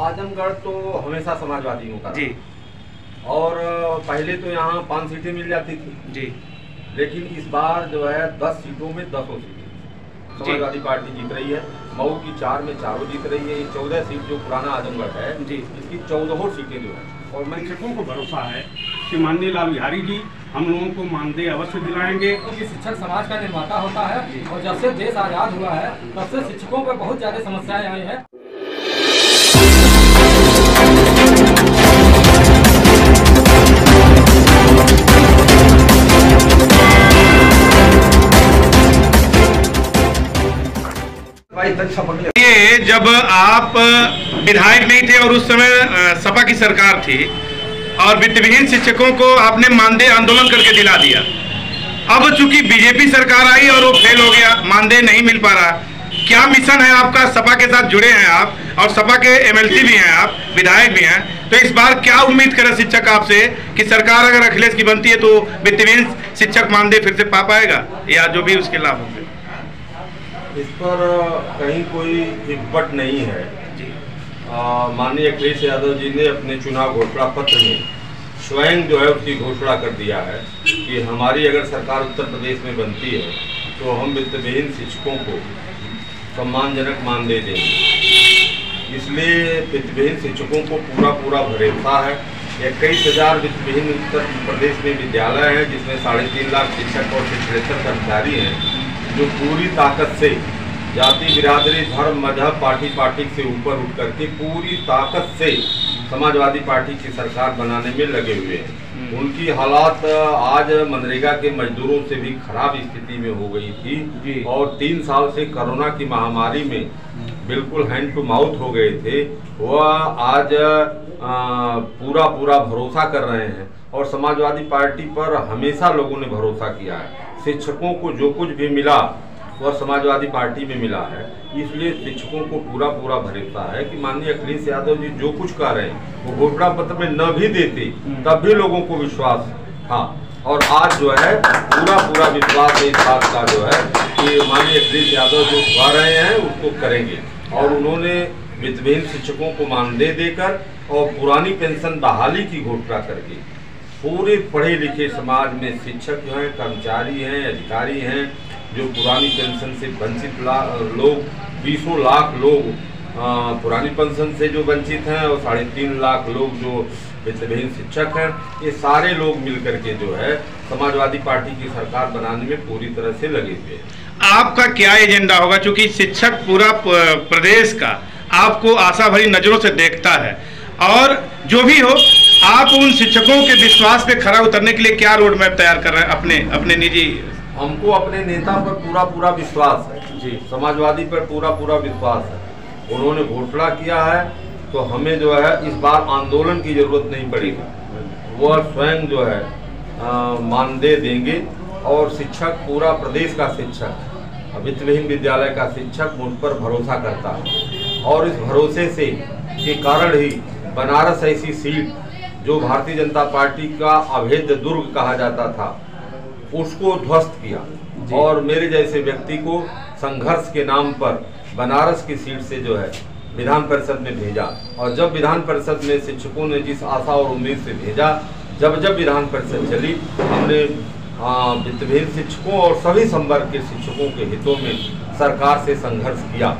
आजमगढ़ तो हमेशा समाजवादियों का जी। और पहले तो यहाँ 5 सीटें मिल जाती थी जी, लेकिन इस बार जो है 10 सीटों में 10 सीटें समाजवादी पार्टी जीत रही है। मऊ की 4 में 4 जीत रही है। ये 14 सीट जो पुराना आजमगढ़ है जी, इसकी 14 सीटें जो है। और शिक्षकों को भरोसा है कि माननीय लाल बिहारी जी हम लोगों को मानदेय अवश्य दिलाएंगे। क्योंकि शिक्षक समाज का निर्माता होता है और जब से देश आज़ाद हुआ है तब से शिक्षकों पर बहुत ज़्यादा समस्याएं आई हैं। ये जब आप विधायक नहीं थे और उस समय सपा की सरकार थी और वित्तविहीन शिक्षकों को आपने मानदेय आंदोलन करके दिला दिया। अब चूंकि बीजेपी सरकार आई और वो फेल हो गया, मानदेय नहीं मिल पा रहा, क्या मिशन है आपका? सपा के साथ जुड़े हैं आप और सपा के एमएलसी भी हैं, आप विधायक भी हैं, तो इस बार क्या उम्मीद करें शिक्षक आपसे कि सरकार अगर अखिलेश की बनती है तो वित्तविहीन शिक्षक मानदेय फिर से पा पाएगा या जो भी उसके लाभ होंगे? इस पर कहीं कोई इकबट नहीं है। माननीय अखिलेश यादव जी ने अपने चुनाव घोषणा पत्र में स्वयं जो है उसकी घोषणा कर दिया है कि हमारी अगर सरकार उत्तर प्रदेश में बनती है तो हम वित्तविहीन शिक्षकों को सम्मानजनक मानदेय देंगे। इसलिए वित्तविहीन शिक्षकों को पूरा भरोसा है। 21,000 वित्तविहीन उत्तर प्रदेश में विद्यालय हैं जिसमें 3.5 लाख शिक्षक और शिक्षकेतर कर्मचारी हैं जो पूरी ताकत से जाति बिरादरी धर्म मजहब पार्टी से ऊपर उठ करके पूरी ताकत से समाजवादी पार्टी की सरकार बनाने में लगे हुए हैं। उनकी हालात आज मनरेगा के मजदूरों से भी खराब स्थिति में हो गई थी और 3 साल से कोरोना की महामारी में बिल्कुल हैंड टू माउथ हो गए थे। वह आज पूरा भरोसा कर रहे हैं और समाजवादी पार्टी पर हमेशा लोगों ने भरोसा किया है। शिक्षकों को जो कुछ भी मिला वह समाजवादी पार्टी में मिला है। इसलिए शिक्षकों को पूरा भरोसा है कि माननीय अखिलेश यादव जी जो कुछ कर रहे हैं वो घोषणा पत्र में न भी देते तब भी लोगों को विश्वास था और आज जो है पूरा विश्वास है इस बात का जो है कि माननीय अखिलेश यादव जो कर रहे हैं उसको करेंगे। और उन्होंने वित्तविहीन शिक्षकों को मानदेय देकर और पुरानी पेंशन बहाली की घोषणा करके पूरे पढ़े लिखे समाज में शिक्षक जो हैं, कर्मचारी हैं, अधिकारी हैं, जो पुरानी पेंशन से वंचित लोग 20 लाख लोग पुरानी पेंशन से जो वंचित हैं और 3.5 लाख लोग जो वित्तविहीन शिक्षक हैं, ये सारे लोग मिलकर के जो है समाजवादी पार्टी की सरकार बनाने में पूरी तरह से लगे हुए हैं। आपका क्या एजेंडा होगा? चूंकि शिक्षक पूरा प्रदेश का आपको आशा भरी नजरों से देखता है और जो भी हो आप उन शिक्षकों के विश्वास पे खरा उतरने के लिए क्या रोड मैप तैयार कर रहे हैं अपने निजी? हमको अपने नेता पर पूरा विश्वास है जी, समाजवादी पर पूरा विश्वास है। उन्होंने घोषणा किया है तो हमें जो है इस बार आंदोलन की जरूरत नहीं पड़ेगी। वह स्वयं जो है मानदेय देंगे और शिक्षक पूरा प्रदेश का शिक्षक वित्तविहीन विद्यालय का शिक्षक मुझ पर भरोसा करता है और इस भरोसे से के कारण ही बनारस ऐसी सीट जो भारतीय जनता पार्टी का अभेद दुर्ग कहा जाता था उसको ध्वस्त किया और मेरे जैसे व्यक्ति को संघर्ष के नाम पर बनारस की सीट से जो है विधान परिषद में भेजा। और जब विधान परिषद में शिक्षकों ने जिस आशा और उम्मीद से भेजा, जब विधान परिषद चली, हमने वित्तविहीन शिक्षकों और सभी संवर्ग के शिक्षकों के हितों में सरकार से संघर्ष किया।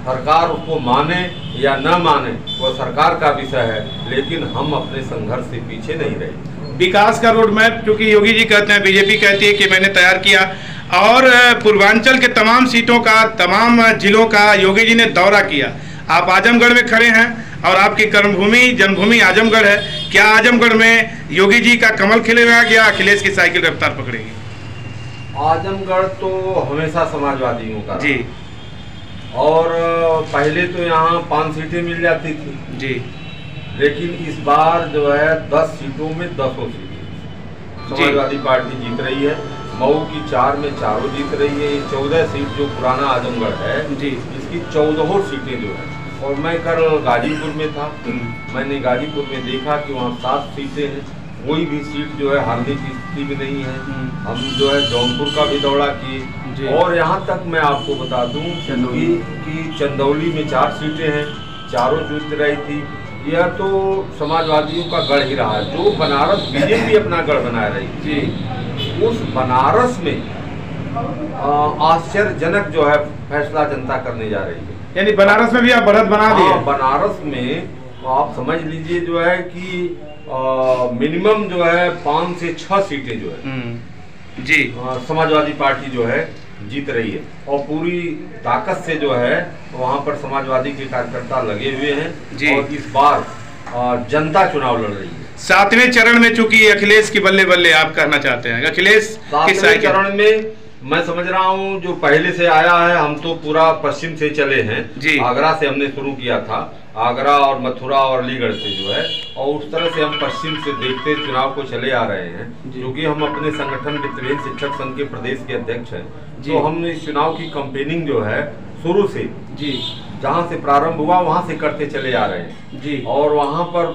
सरकार उसको माने या न माने वो सरकार का विषय है, लेकिन हम अपने संघर्ष से पीछे नहीं रहे। विकास का रोड मैप क्योंकि योगी जी कहते हैं, बीजेपी कहती है कि मैंने तैयार किया और पूर्वांचल के तमाम सीटों का, तमाम जिलों का योगी जी ने दौरा किया। आप आजमगढ़ में खड़े हैं और आपकी कर्मभूमि जन्मभूमि आजमगढ़ है। क्या आजमगढ़ में योगी जी का कमल खिलेगा या अखिलेश की साइकिल रफ्तार पकड़ेगी? आजमगढ़ तो हमेशा समाजवादियों का जी और पहले तो यहाँ 5 सीटें मिल जाती थी जी, लेकिन इस बार जो है 10 सीटों में 10 सीटें समाजवादी पार्टी जीत रही है। मऊ की 4 में 4 जीत रही है। ये 14 सीट जो पुराना आजमगढ़ है जी, इसकी 14 सीटें जो है। और मैं कल गाजीपुर में था, मैंने गाजीपुर में देखा कि वहाँ 7 सीटें हैं, कोई भी सीट जो है हारने की स्थिति में नहीं है। हम जो है जौनपुर का भी दौरा किए और यहाँ तक मैं आपको बता दूं कि चंदौली में 4 सीटें हैं, चारों जीत रही थी। यह तो समाजवादियों का गढ़ ही रहा है। जो बनारस बीजेपी अपना गढ़ बना रही थी, उस बनारस में आश्चर्यजनक जो है फैसला जनता करने जा रही है। यानी बनारस में भी आप बढ़त बना दिए। बनारस में आप समझ लीजिए जो है कि मिनिमम जो है 5 से 6 सीटें जो है जी समाजवादी पार्टी जो है जीत रही है, और पूरी ताकत से जो है वहाँ पर समाजवादी के कार्यकर्ता लगे हुए हैं जी। और इस बार जनता चुनाव लड़ रही है। 7वें चरण में चूंकि अखिलेश की बल्ले बल्ले आप कहना चाहते हैं, अखिलेश 7वें चरण में मैं समझ रहा हूँ जो पहले से आया है, हम तो पूरा पश्चिम से चले हैं जी। आगरा से हमने शुरू किया था, आगरा और मथुरा और अलीगढ़ से जो है, और उस तरह से हम पश्चिम से देखते चुनाव को चले आ रहे हैं। क्योंकि हम अपने संगठन वित्तविहीन शिक्षक संघ के प्रदेश के अध्यक्ष हैं, तो हम इस चुनाव की कैंपेनिंग जो है शुरू से जी जहाँ से प्रारंभ हुआ वहाँ से करते चले आ रहे हैं जी। और वहाँ पर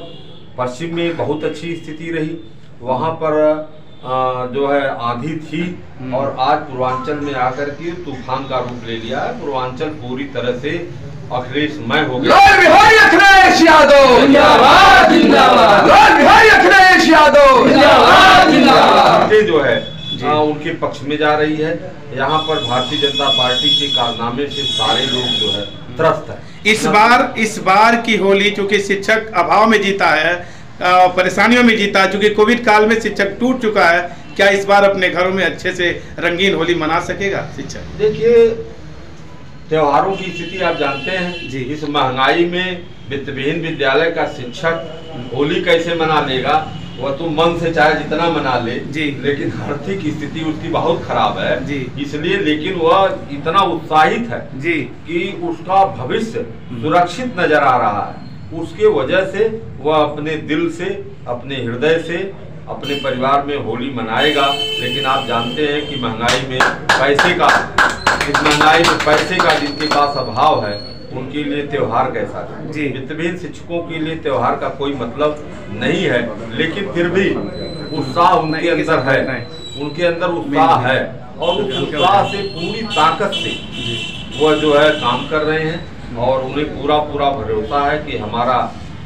पश्चिम में बहुत अच्छी स्थिति रही, वहाँ पर जो है आंधी थी, और आज पूर्वांचल में आकर के तूफान का रूप ले लिया है। पूर्वांचल पूरी तरह से अखिलेशमय हो गया। अखिलेश यादव जिंदाबाद जिंदाबाद, अखिलेश यादव जिंदाबाद जिंदाबाद जो है उनके पक्ष में जा रही है। यहाँ पर भारतीय जनता पार्टी के कारनामे से सारे लोग जो है त्रस्त है। इस बार की होली चूंकि शिक्षक अभाव में जीता है, परेशानियों में जीता, चूंकि कोविड काल में शिक्षक टूट चुका है, क्या इस बार अपने घरों में अच्छे से रंगीन होली मना सकेगा शिक्षक? देखिए, त्योहारों की स्थिति आप जानते हैं जी। इस महंगाई में वित्तविहीन विद्यालय का शिक्षक होली कैसे मना लेगा? वह तो मन से चाहे जितना मना ले जी, लेकिन आर्थिक स्थिति उसकी बहुत खराब है जी। इसलिए लेकिन वह इतना उत्साहित है जी कि उसका भविष्य सुरक्षित नजर आ रहा है। उसके वजह से वह अपने दिल से, अपने हृदय से, अपने परिवार में होली मनाएगा। लेकिन आप जानते हैं कि महंगाई में पैसे का, इस महंगाई में पैसे का जिनके पास अभाव है, उनके लिए त्योहार कैसा है जी। वित्तविहीन शिक्षकों के लिए त्योहार का कोई मतलब नहीं है, लेकिन फिर भी उत्साह उनके अंदर है, उनके अंदर उत्साह है, और उस उत्साह से पूरी ताकत से वह जो है काम कर रहे हैं। और उन्हें पूरा भरोसा है कि हमारा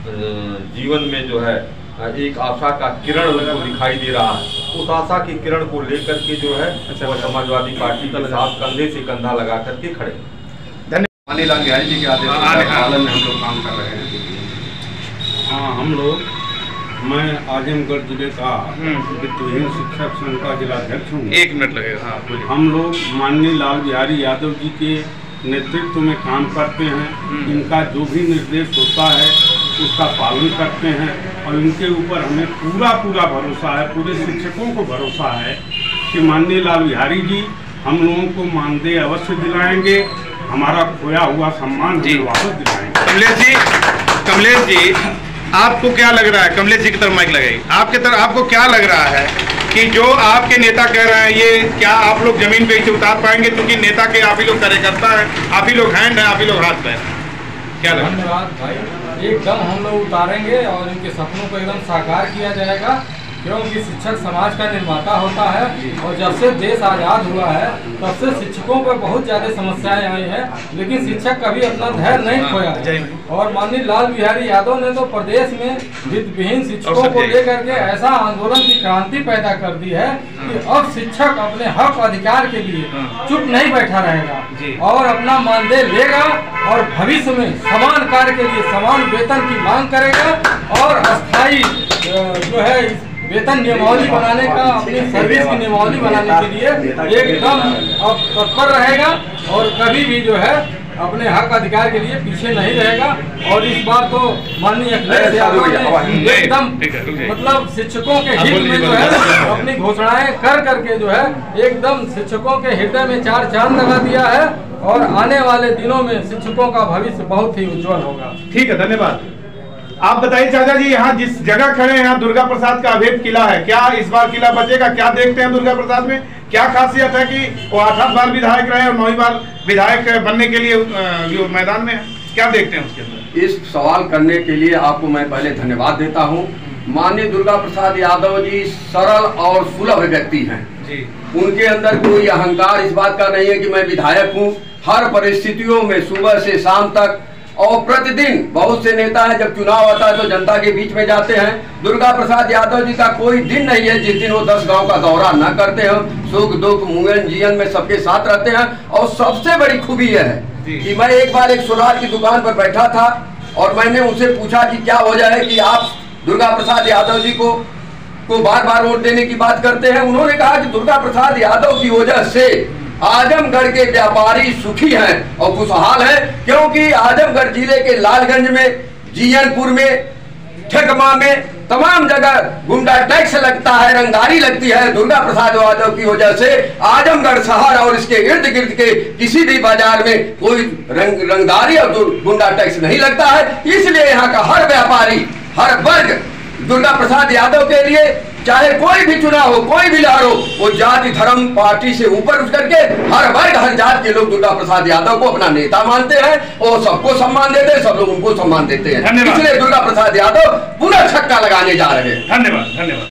जीवन में जो है एक आशा का किरण उनको दिखाई दे रहा है। उस आशा की किरण को लेकर के जो है वो समाजवादी पार्टी के साथ कंधे से कंधा लगा करके खड़े। धन्यवाद। मानीलाल बिहारी जी के आदेश पालन में हम लोग काम कर रहे हैं। हाँ, हम लोग, मैं आजमगढ़ जिले का वित्तविहीन शिक्षक संघ का जिलाध्यक्ष हूँ। 1 मिनट लगेगा। हाँ, बोलिए। हम लोग माननीय लाल बिहारी यादव जी के नेतृत्व में काम करते हैं। इनका जो भी निर्देश होता है उसका पालन करते हैं, और इनके ऊपर हमें पूरा भरोसा है, पूरे शिक्षकों को भरोसा है कि माननीय लाल बिहारी जी हम लोगों को मानदेय अवश्य दिलाएंगे, हमारा खोया हुआ सम्मान वापस दिलाएंगे। कमलेश जी, आपको क्या लग रहा है? कमलेश जी की तरफ माइक लगाइए। आपको क्या लग रहा है कि जो आपके नेता कह रहे हैं, ये क्या आप लोग जमीन पे इसे उतार पाएंगे? क्योंकि नेता के आप ही लोग कार्यकर्ता हैं, आप ही लोग हैंड हैं, आप ही लोग हाथ पैर। क्या लग रहा है? धन्यवाद भाई, एकदम हम लोग उतारेंगे और इनके सपनों को एकदम साकार किया जाएगा, क्योंकि शिक्षक समाज का निर्माता होता है। और जब से देश आज़ाद हुआ है तब से शिक्षकों पर बहुत ज़्यादा समस्याएं आई हैं, लेकिन शिक्षक कभी अपना धैर्य नहीं खोया है। और माननीय लाल बिहारी यादव ने तो प्रदेश में वित्तविहीन शिक्षकों को लेकर के ऐसा आंदोलन की क्रांति पैदा कर दी है कि अब शिक्षक अपने हक अधिकार के लिए चुप नहीं बैठा रहेगा और अपना मानदेय लेगा, और भविष्य में समान कार्य के लिए समान वेतन की मांग करेगा, और अस्थायी जो है वेतन नियमावली बनाने का, अपनी सर्विस की नियमावली बनाने के लिए एकदम अब तत्पर रहेगा, और कभी भी जो है अपने हक अधिकार के लिए पीछे नहीं रहेगा। और इस बार तो माननीय अखिलेश यादव ने एकदम मतलब शिक्षकों के हित में जो है अपनी घोषणाएं कर करके जो है एकदम शिक्षकों के हृदय में 4 चांद लगा दिया है, और आने वाले दिनों में शिक्षकों का भविष्य बहुत ही उज्जवल होगा। ठीक है, धन्यवाद। आप बताइए चाचा जी, यहाँ जिस जगह खड़े हैं, यहाँ दुर्गा प्रसाद का अभेद किला है, क्या इस बार किला बचेगा? क्या देखते हैं दुर्गा प्रसाद में? क्या खासियत है कि वो 8 बार विधायक रहे और 9वीं बार विधायक बनने के लिए जो मैदान में है? क्या देखते हैं उसके अंदर? इस सवाल करने के लिए आपको मैं पहले धन्यवाद देता हूँ। माननीय दुर्गा प्रसाद यादव जी सरल और सुलभ व्यक्ति हैं जी। उनके अंदर कोई अहंकार इस बात का नहीं है कि मैं विधायक हूँ। हर परिस्थितियों में सुबह से शाम तक और प्रतिदिन बहुत से नेता हैं, जब चुनाव आता है तो जनता के बीच में जाते हैं। दुर्गा प्रसाद यादव जी का कोई दिन नहीं है जिस दिन वो 10 गांव का दौरा न करते हैं। सुख दुख मुंगन जीवन में सबके साथ रहते हैं। और सबसे बड़ी खूबी यह है कि मैं एक बार एक सोनार की दुकान पर बैठा था और मैंने उनसे पूछा कि क्या वजह है कि आप दुर्गा प्रसाद यादव जी को बार बार वोट देने की बात करते हैं। उन्होंने कहा कि दुर्गा प्रसाद यादव की वजह से आजमगढ़ के व्यापारी सुखी हैं और खुशहाल हैं, क्योंकि आजमगढ़ जिले के लालगंज में, जीयनपुर में, ठेकमा में तमाम जगह गुंडा टैक्स लगता है, रंगदारी लगती है। दुर्गा प्रसाद यादव की वजह से आजमगढ़ शहर और इसके इर्द गिर्द के किसी भी बाजार में कोई रंगदारी और गुंडा टैक्स नहीं लगता है। इसलिए यहाँ का हर व्यापारी, हर वर्ग दुर्गा प्रसाद यादव के लिए, चाहे कोई भी चुनाव हो, कोई भी लहर हो, वो जाति धर्म पार्टी से ऊपर उठ करके हर वर्ग, हर जात के लोग दुर्गा प्रसाद यादव को अपना नेता मानते हैं और सबको सम्मान देते हैं, सब लोग उनको सम्मान देते हैं। इसलिए दुर्गा प्रसाद यादव पूरा छक्का लगाने जा रहे हैं। धन्यवाद।